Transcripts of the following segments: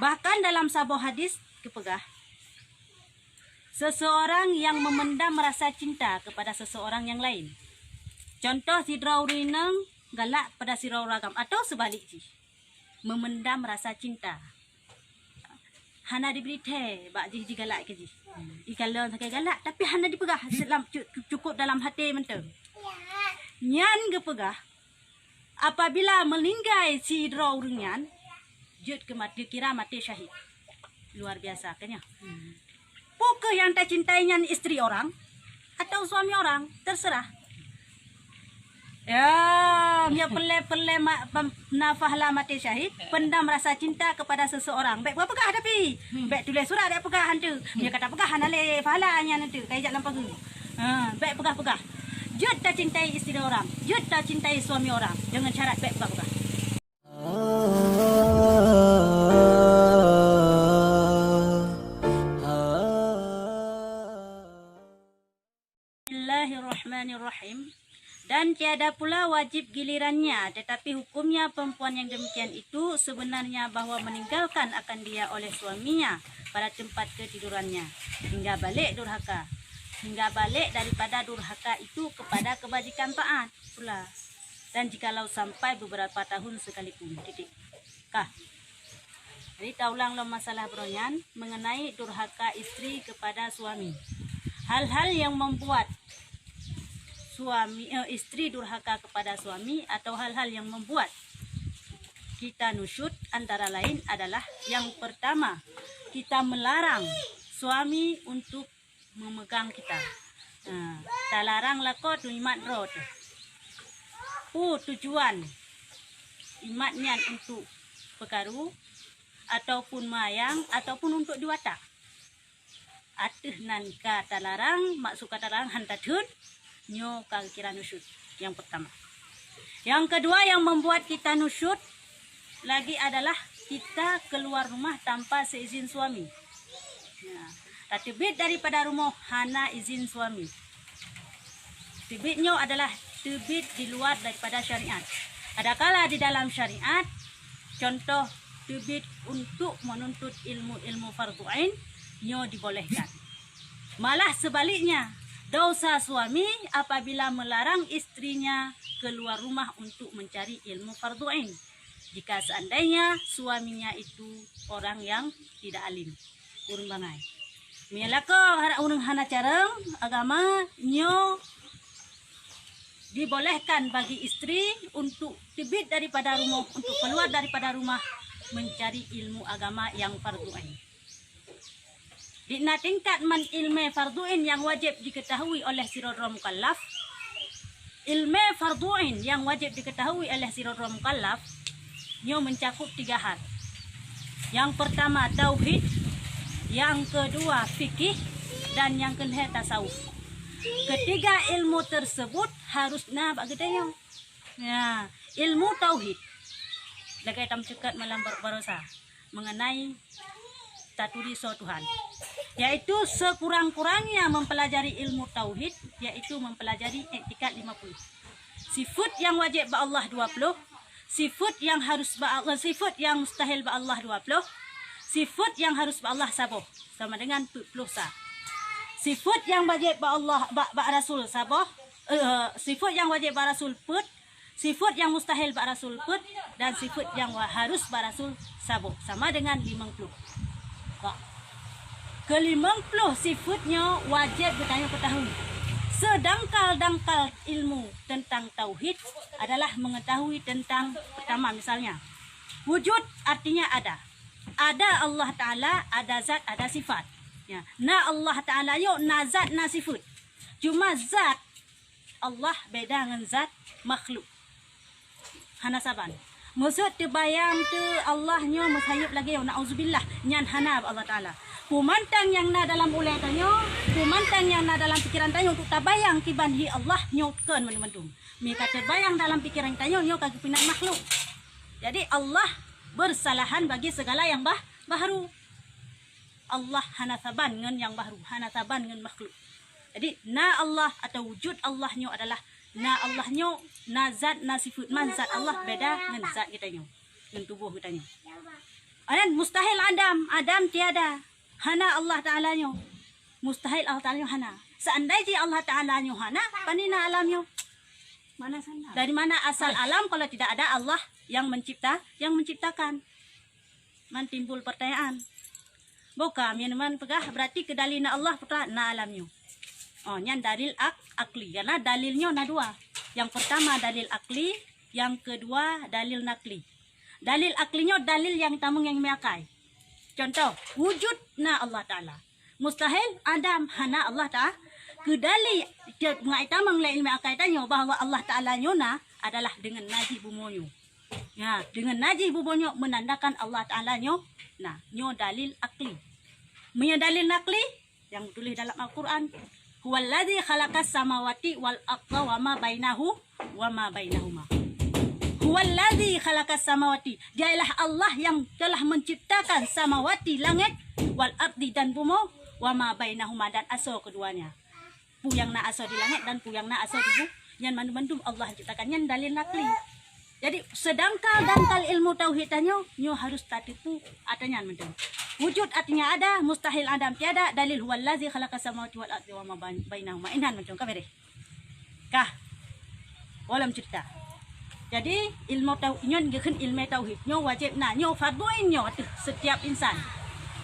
Bahkan dalam sebuah hadis kepegah, seseorang yang memendam rasa cinta kepada seseorang yang lain. Contoh si Drawrineng galak pada si Rawragam atau sebalik ji. Memendam rasa cinta. Hana diberi teh, bak ji galak ke ji. Kalau sakai galak tapi hana dipegah dalam cukup dalam hati mentang. Nyan kepegah apabila meninggal si Drawringan, jut ke mati kira mati syahid. Luar biasa kan ya. Pokok yang tak cintainya istri orang atau suami orang, terserah. Ya, dia pele nafahlah mati syahid, pendam rasa cinta kepada seseorang. Baik berapa kah tapi? Baik tulis surat dia pegah hantu. Dia kata pegah hanale fahalanya nanti kayak jalan pagu. Baik pegah. Jut tak cintai istri orang, jut tak cintai suami orang dengan syarat baik pegah. Bismillahirrahmanirrahim. Dan tiada pula wajib gilirannya, tetapi hukumnya perempuan yang demikian itu sebenarnya bahwa meninggalkan akan dia oleh suaminya pada tempat ketidurannya hingga balik durhaka. Hingga balik daripada durhaka itu kepada kebajikan taat pula. Dan jikalau sampai beberapa tahun sekalipun. Jadi taulang lo masalah bronyan mengenai durhaka istri kepada suami. Hal-hal yang membuat istri durhaka kepada suami atau hal-hal yang membuat kita nusyud antara lain adalah yang pertama, kita melarang suami untuk memegang kita. Ta larang lakot imat rot. Tujuan imatnya untuk pekaru ataupun mayang ataupun untuk diwatak. Ateh nan kata larang, maksud kata larang hantatun nyo kira nusyud. Yang pertama. Yang kedua yang membuat kita nusyud lagi adalah kita keluar rumah tanpa seizin suami. Tebit daripada rumah hana izin suami. Tebitnya adalah tebit di luar daripada syariat. Adakala di dalam syariat, contoh tebit untuk menuntut ilmu fardhu ain nyo dibolehkan. Malah sebaliknya, dosa suami apabila melarang istrinya keluar rumah untuk mencari ilmu fardhu ain. Jika seandainya suaminya itu orang yang tidak alim, urang bangai. Mialako urang hana careng agama nyo dibolehkan bagi istri untuk tebit daripada rumah, untuk keluar daripada rumah mencari ilmu agama yang fardhu ain. Di tingkat man ilmu fardhu ain yang wajib diketahui oleh sirara mukallaf, ilmu fardhu ain yang wajib diketahui oleh sirara mukallaf nyo mencakup 3 hal. Yang pertama tauhid, yang kedua fikih, dan yang ketiga tasawuf. Ketiga ilmu tersebut harusnya bagedayong. Ya, ilmu tauhid. Lagay tam cekat malam berosa mengenai taturi so Tuhan. Yaitu sekurang-kurangnya mempelajari ilmu tauhid, yaitu mempelajari i'tikad 50. Sifat yang wajib ba Allah 20, sifat yang harus ba Allah, sifat yang mustahil ba Allah 20, sifat yang harus ba Allah saboh sama dengan 20 sa. Sifat yang wajib ba Allah ba Rasul saboh, sifat yang wajib ba Rasul put, sifat yang mustahil ba Rasul put, dan sifat yang harus ba Rasul saboh sama dengan 50. Ke-50 sifatnya wajib kita ketahui. Sedangkal-dangkal ilmu tentang tauhid adalah mengetahui tentang pertama misalnya wujud artinya ada. Ada Allah Ta'ala, ada zat, ada sifat. Ya. Na Allah Ta'ala yuk, na zat, na sifat. Cuma zat Allah beda dengan zat makhluk. Hana saban. Maksud terbayang tu Allahnya musayib lagi yang na'udzubillah nyan hana Allah Ta'ala. Pemantang yang na dalam ulai tanyo, pemantang yang na dalam pikiran tanyo untuk tabayang kibanhi Allah nyokan menumendum. Mereka terbayang dalam pikiran tanyo nyo kaki pinang makhluk. Jadi Allah bersalahan bagi segala yang baharu. Allah hana saban ngan yang baharu, hana saban ngan makhluk. Jadi na Allah atau wujud Allah nyo adalah na Allah nyo, na zat, na sifat. Man zat Allah beda dengan zat kita nyo, dengan tubuh kita nyo. Dan mustahil Adam tiada. Hana Allah Ta'ala nyo. Mustahil Allah Ta'ala nyo hana. Seandainya Allah Ta'ala nyo hana, panina alam nyo? Mana sana? Dari mana asal alam kalau tidak ada Allah yang menciptakan? Man timbul pertanyaan. Buka minuman pegah berarti kedalina Allah putra na alamnya. Oh, nyan dalil akli. Karena dalilnya na dua. Yang pertama dalil akli, yang kedua dalil nakli. Dalil aklinya dalil yang tamung yang meakai. Contoh, wujud na Allah Ta'ala. Mustahil Adam hana Allah Ta'ala. Kedali ngai tamang la ilmu akai tanyo bahwa Allah Ta'ala nyona adalah dengan naji bumonyo. Ya, dengan naji bumonyo menandakan Allah Ta'ala nyo. Nah, nyo dalil akli. Punya dalil nakli yang tulis dalam Al-Qur'an. Huwallazi khalaqas samawati wal arda wa ma bainahuma. Huwallazi khalaqas samawati. Dialah Allah yang telah menciptakan samawati langit wal ardi dan bumi wa ma bainahuma dan aso keduanya. Puyang na aso di langit dan puyang na aso di bumi. Yang mandu-mandu Allah ciptakan yang dalil nakli. Jadi sedangkan dangkal ilmu tauhidannya nyo harus tatipu atanya mandu. Wujud artinya ada, mustahil Adam tiada, dalil huwallazi khalaqas samawati wal ardi wa ma bainahuma. Inhan mandu ka bere. Kah. Walam cerita. Jadi ilmu tauhidnya ngeun ilmu tauhidnya wajib nyo farduin nyo setiap insan.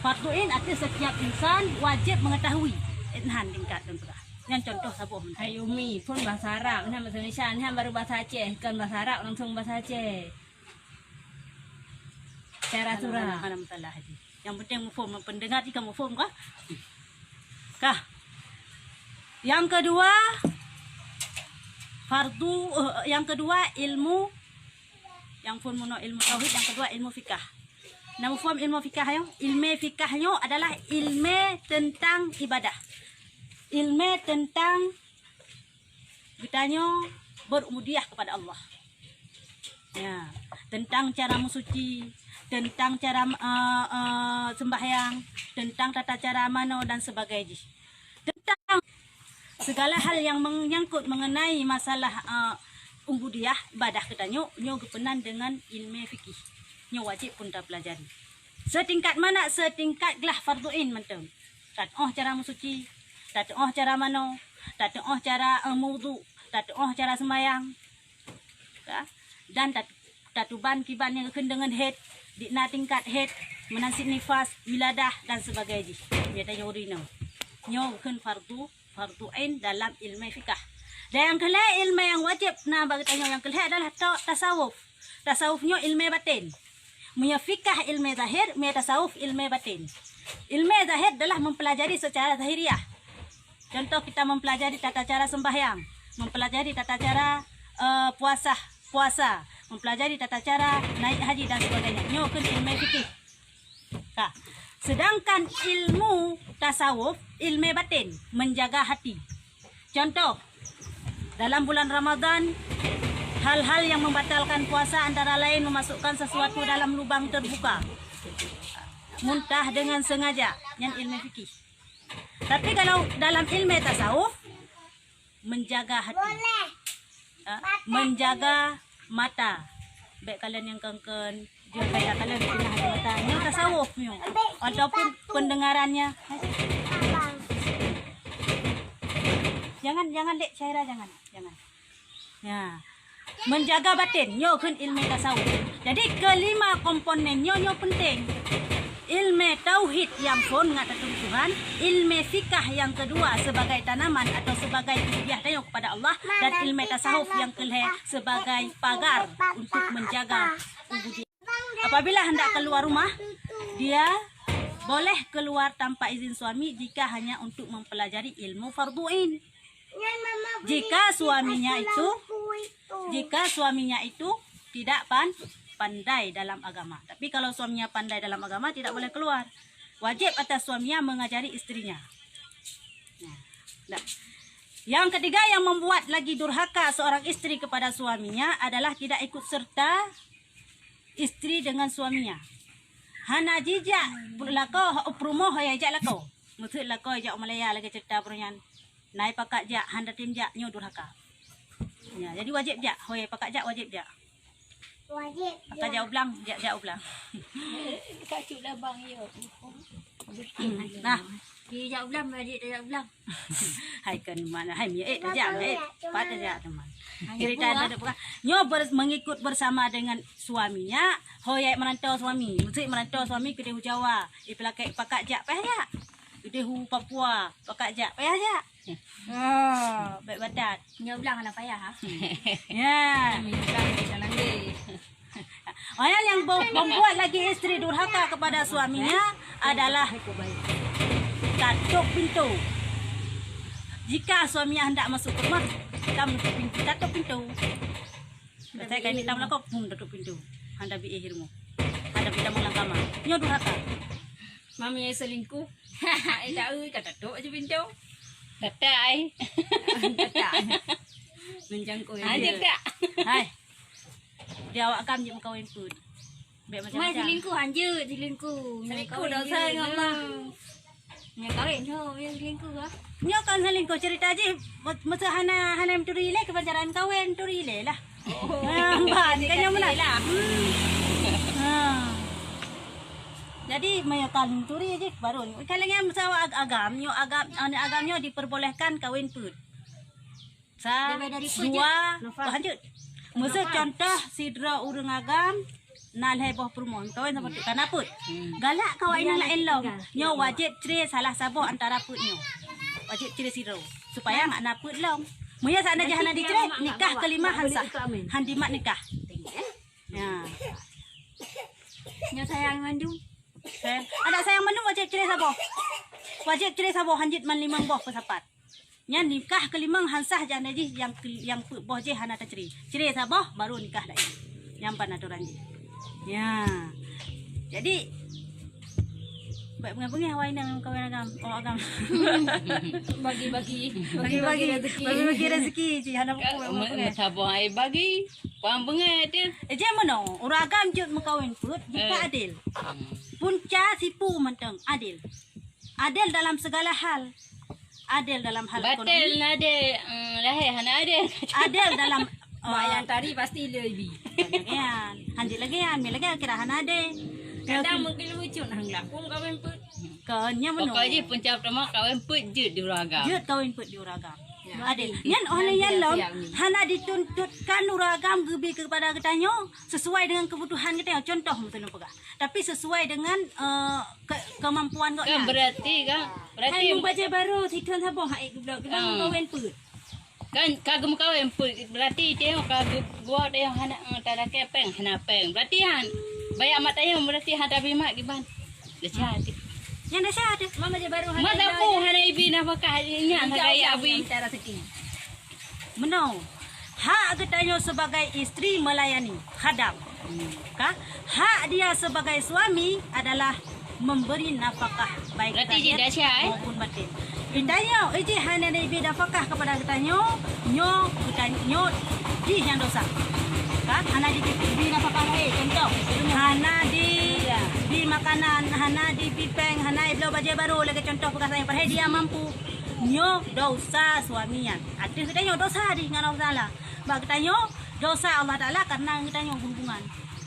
Farduin arti setiap insan wajib mengetahui. Inhan tingkat dan berah. Yang contoh sabuh. Ayumi pun bahasa Arab, nah bahasa Indonesia, nah baru bahasa Aceh, kan bahasa Arab langsung bahasa Aceh. Cara surah. Yang penting mufhum, pendengar jika mufhum kah? Kah? Yang kedua yang kedua ilmu yang pun ilmu tauhid, yang kedua ilmu fikah. Nah, mufhum ilmu fikah yo, ilmu fikahnya adalah ilmu tentang ibadah. Ilmu tentang bertanya berubudiyah kepada Allah. Ya, tentang cara mensuci, tentang cara sembahyang, tentang tata cara mano dan sebagainya. Tentang segala hal yang menyangkut mengenai masalah ubudiyah ibadah kita nyo kepenan dengan ilmu fikih. Nyo wajib pun dah pelajari. Setingkat mana? Setingkat gelah farduin mentem. Tak cara mensuci, tak cara mano, tak cara mewudu, tak cara sembahyang. Dan tatuban kiban yang dengan head, di tingkat head, menasib nifas, wiladah dan sebagainya. Dia tanya urino. Nyo kan farduin dalam ilmu fikah. Dan yang kelima ilmu yang wajib nah bagi tanya yang kelima adalah tasawuf. Tasawufnya ilmu batin. Punya fikah ilmu zahir, punya tasawuf ilmu batin. Ilmu zahir adalah mempelajari secara zahiriah. Contoh kita mempelajari tata cara sembahyang, mempelajari tata cara puasa, mempelajari tata cara naik haji dan sebagainya. Nyo kan ilmu fikih. Nah, sedangkan ilmu tasawuf, ilmu batin, menjaga hati. Contoh, dalam bulan Ramadan, hal-hal yang membatalkan puasa antara lain memasukkan sesuatu dalam lubang terbuka, muntah dengan sengaja, yang ilmu fikih. Tapi kalau dalam ilmu tasawuf, menjaga hati, menjaga mata. Baik kalian yang kengken, juga kalian punya hati mata. Yang tasawuf nyo, ataupun pendengarannya. Jangan dek Syaira, jangan. Ya. Menjaga batin, nyo kan ilmu tasawuf. Jadi kelima komponen nyo penting. Ilmu tauhid yang pun ngatakan Tuhan, ilmu fikah yang kedua sebagai tanaman atau sebagai ubudiyah tanya kepada Allah, dan ilmu tasawuf yang kelima sebagai pagar untuk menjaga ubudiyah. Apabila hendak keluar rumah, dia boleh keluar tanpa izin suami jika hanya untuk mempelajari ilmu farduin. Jika suaminya itu tidak pandai dalam agama. Tapi kalau suaminya pandai dalam agama, tidak boleh keluar. Wajib atas suaminya mengajari istrinya. Nah. Yang ketiga yang membuat lagi durhaka seorang istri kepada suaminya adalah tidak ikut serta istri dengan suaminya. Hana jijak lako uprumo hoya jak lako. Mutu lako jak Malaya lagi cerita pernyan. Nai pakak jak handa tim jak nyo durhaka. Ya, jadi wajib jak hoya pakak jak wajib jak. Pakai jauh belang, jauh belang. Kacuk dah bang yo. Nah, Di jauh belang, adik dah jauh belang. hai kan mana, hai mi aja, pada aja teman. Hanya Cerita buah. ada bukan. Nyo mengikut bersama dengan suaminya, hoyai merantau suami, musik merantau suami ke Dehu Jawa, ipelakai pakak jak peh ya. Ke Dehu Papua, pakak jak peh aja. Oh, baik badat. Jauh belang anak payah ha. Ya. Kami belang di sana ni. Orang yang membuat lagi istri durhaka kepada suaminya adalah tutup pintu. Jika suaminya hendak masuk ke rumah, kita menutup pintu, tutup pintu. Saya kali kita melakop, tutup pintu. Anda bi ihirmu. Anda bi dalam kamar. Nyo durhaka. Mami selingkuh. Tak kata tok je pintu. Kata ai. Tak. Menjangkau Ada tak? Hai. Dia awak kam je mengkawin pun. Baik Mai macam-macam. selingkuh hanja selingkuh. Selingkuh dosa dengan Allah. Yang kahwin tu yang selingkuh ah. Nyo kan selingkuh cerita je. Masa hana menturi le kepancaran kawin turi le lah. Nampak kan yang mana? Ha. Jadi mayakan turi je baru ni. Kalau yang masa agamnya diperbolehkan kawin pun. Sa Dari pun je. dua Nafas. lanjut. Masa contoh sidra urang agam nal heboh permohon kawin sama tu kana put. Galak kawin nak elong. Nyo wajib cerai salah sabo antara putnyo. Wajib cerai sidra supaya ngak naput long. Muya sana jahana dicerai nikah kelima hansah. Handimat nikah. Ya. Nya sayang mandung. Ada sayang manu wajib cerai sabo. Wajib cerai sabo hanjit man limang boh pesapat. Nya nikah kelimang hansah jana ji yang boh je hana ta cerai. Cerai sabo baru nikah lagi. Yang panaturan je. Ya. Jadi baik bengai-bengai awak nang kawin agam. Oh agam. Bagi-bagi rezeki. Bagi rezeki ji hana Sabah ai bagi. Pang bengai tu. Eja mano urang agam jut mengkawin put jika adil. Punca sipu menteng adil. Adil dalam segala hal. Adil dalam hal Batal ekonomi. ada lahir hana ada. Adil dalam Mak yang tadi pasti lebih. Yan, handi lagi yan, may lagi kirahan ade. Kadang mungkin lucu nang lakung kawin put. Kanya mano. Pokoknya punca pertama kawin put je di Uraga. Jut kawin put di uragam. Ya. Adil. Yan oleh yan lom, Yang ni. hana dituntutkan uragam gebi kepada ketanyo sesuai dengan kebutuhan kita. Contoh betul pegah. Tapi sesuai dengan kemampuan kau. Kan berarti kan. Hai Berarti baca baru sitan sabong hai blok kita kawin put. kan kagum kawin put berarti dia kagum gua dia hana tara kepeng hana peng. Berarti han banyak mata yang berarti hada bimak giban. Dah cantik. Yang dah sihat. Mama je baru hai. Mata pu hana ibi nafkah nya gaya abi. Cara rezeki. Meno. Hak ketanyo sebagai istri melayani, khadam. Kah? Hak dia sebagai suami adalah memberi nafkah baik Berarti zahir dia dah sihat, maupun batin. Indahnya iji hanya diberi nafkah kepada ketanyo, ketanyo di yang dosa. Kah? Hana diberi nafkah baik. Contoh, hana di makanan, hana di pipeng, hana iblo baju baru lagi contoh bekas yang perhai dia mampu. Nyo dosa suaminya. Ada ketanyo dosa di dengan Allah Taala. Bak ketanyo dosa Allah Taala karena ketanyo hubungan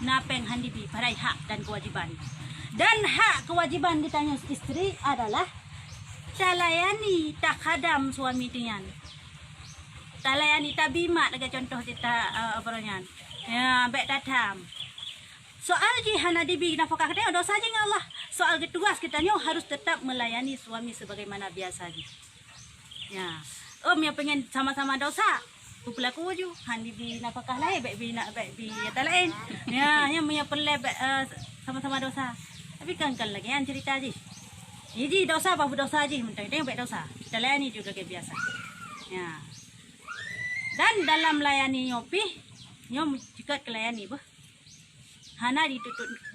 napeng handibi parai hak dan kewajiban. Dan hak kewajiban ditanya istri adalah talayani tak khadam suami tian. Talayani tabima lagi contoh kita apa namanya? Ya, baik datam. Soal jihana dibi nafkah kita dosa je dengan Allah. Soal tugas kita harus tetap melayani suami sebagaimana biasa je. Ya. Yang pengen sama-sama dosa. Pelaku ju handi bi nafkah lain baik bi tak lain. Ya, yang punya perle sama-sama dosa. Tapi kan lagi yang cerita je. Ini dosa apa dosa je mentang dia baik dosa. Kita layani juga kayak biasa. Ya. Dan dalam layani nyopi, nyom juga kelayani bah. Hana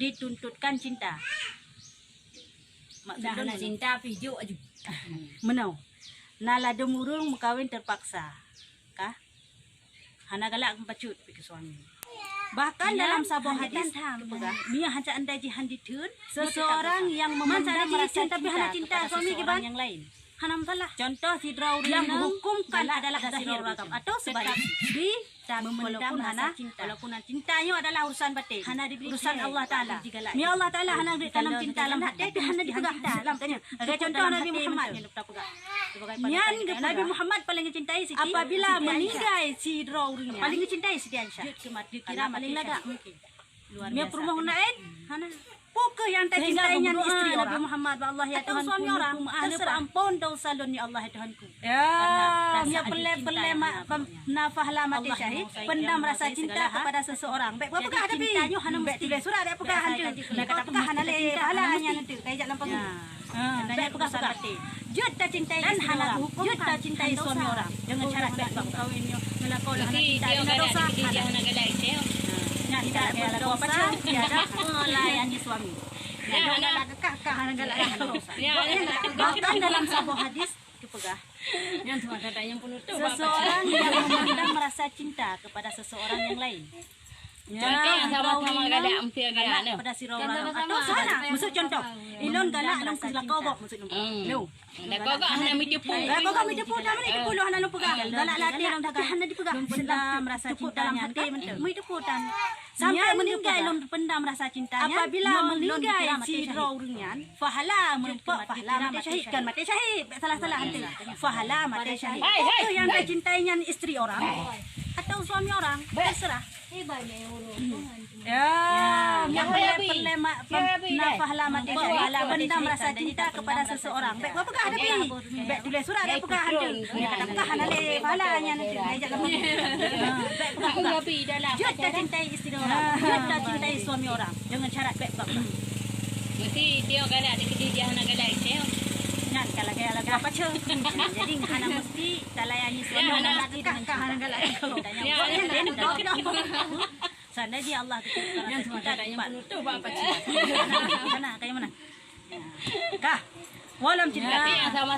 dituntutkan cinta. Dah nak cinta video aja. Menau. Nala demurung mengkawin terpaksa. Kah? Hana galak mempacut ke suami. Bahkan dalam sebuah hadis Mia hanca anda jihan ditun seseorang yang mencari merasa tapi hana cinta suami ke orang yang lain. hanam salah. Contoh sidra yang menghukumkan adalah zahir ragam atau sebaliknya. Walaupun cintanya adalah urusan batin, urusan Allah Taala. Ni Allah Taala hana beri tanam cinta dalam hati, tapi hana dipegang dalam tanya. Contoh Nabi Muhammad. Nyan Nabi Muhammad paling dicintai Siti. Apabila meninggal sidra urinya, paling dicintai Siti Aisyah. Kira paling laga. Dia permohonan hana Pukul yang tak cintainya istri Nabi Muhammad Allah ya Tuhan suami orang terserah ampun dosa lun ya Allah ya Tuhanku. Ya, dia pelai nafah lama syahid pendam rasa cinta kepada seseorang. Baik apa kah tapi baik tulis surat ada apakah hantu. Nak kata apakah hana le pahalanya nanti kayak dalam pagi. Baik apakah batin. Jud tak cintai istri orang. Jud tak cintai suami orang. Dengan syarat baik kawinnya melakon hana cinta dosa. Dia hana galak dia. Tidak ada dosa, tiada pelayan di suami. Bahkan dalam sebuah hadis kepegah, seseorang yang memandang merasa cinta kepada seseorang yang lain. Contoh yang sama-sama galak hampir galak pada si orang atau sana. Maksud contoh, ilon galak dalam kelakau bok maksud lu. Dah kau hana mitipu. Kau kami tipu dah mana tipu lu hana lu pegang. Galak latih orang dah hana dipegang. Pendam merasa cintanya hati mu tipu dan sampai meninggal lom pendam rasa cintanya. Apabila meninggal si rawringan, fahala merupakan fahala mati syahid kan mati syahid. Salah-salah hati. Fahala mati syahid. Itu yang dicintainya istri orang atau suami orang terserah. Ya, yang nafah lama tidak pendam rasa cinta kepada seseorang. Baik apa kah ada pi? Baik tulis surat ada apakah hantu? Kata apakah hana le pahalanya nanti ajak kamu. Baik apa pi dalam. Jud tak cintai istri orang. Jud tak cintai suami orang dengan syarat baik apa? Mesti dia galak ada kerja dia hana galak dia. Nan kalau apa ce? Jadi hana mesti talayani suami orang lagi dengan hana galak. Sana dia Allah yang sementara yang penutup apa mana kayak mana kah walam cinta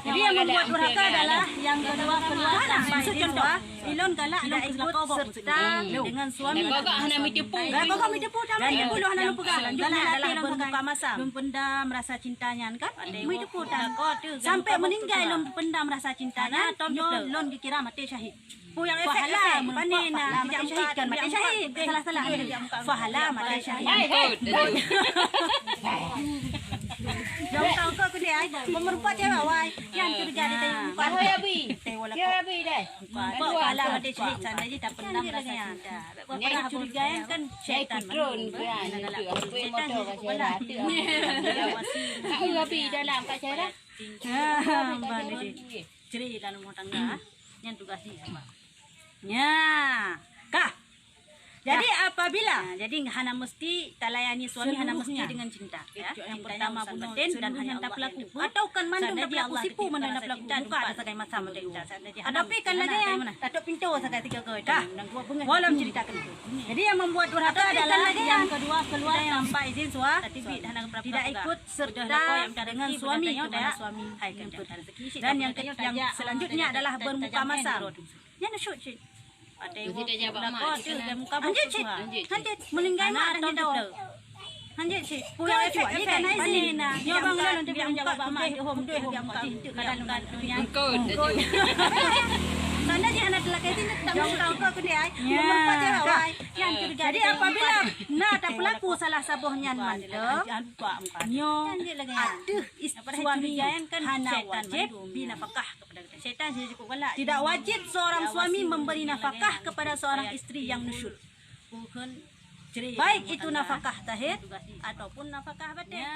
jadi yang membuat durhaka adalah yang kedua keluar maksud contoh ilon galak ada ikut serta dengan suami kau hana mitipu kau kami tipu dan tipu lu hana lu pegang galak adalah berbuka masa pendam rasa cintanya kan mu tipu sampai meninggal ilon pendam rasa cintanya lon dikira mati syahid yang fahala panina mati syahid kan mati syahid salah-salah fahala mati syahid jangan tahu kau ke dia memerlukan cewek wai yang terjadi tadi Kau ya bi ya bi dah fahala mati syahid sana je tak pendam rasa cinta apa curigaan kan syaitan drone kan syaitan motor kasi kau ya bi dalam kat cara ceri dalam rumah tangga yang tugas dia nya kah jadi apabila jadi hana mesti talayani suami hana mesti dengan cinta ya yang pertama batin dan hanya tak pelaku atau kan mandung tak pelaku sipu mandung tak pelaku buka ada sakai masa mandung ada pi kan lagi yang tatuk pintu sakai tiga kau kah walam ceritakan itu jadi yang membuat durhaka adalah yang kedua keluar tanpa izin suami tidak ikut serta dengan suami kepada suami dan yang selanjutnya adalah bermuka masam yang shoot shit ada yang muka anjit meninggal mak dah tahu anjit shit pulang cuak ni kan izin dia bang lalu dia muka mak dia home dia muka itu kadang yang sana dia anak lelaki itu tak tahu kau dia memempat dia awai yang jadi apabila nak tak pelaku salah sabuhnya mantap nyo aduh suami yang kan hana wajib binafkah kepada syaitan jadi cukup galak tidak wajib seorang suami memberi nafkah kepada seorang istri yang nusyud baik itu nafkah tahid ataupun nafkah batin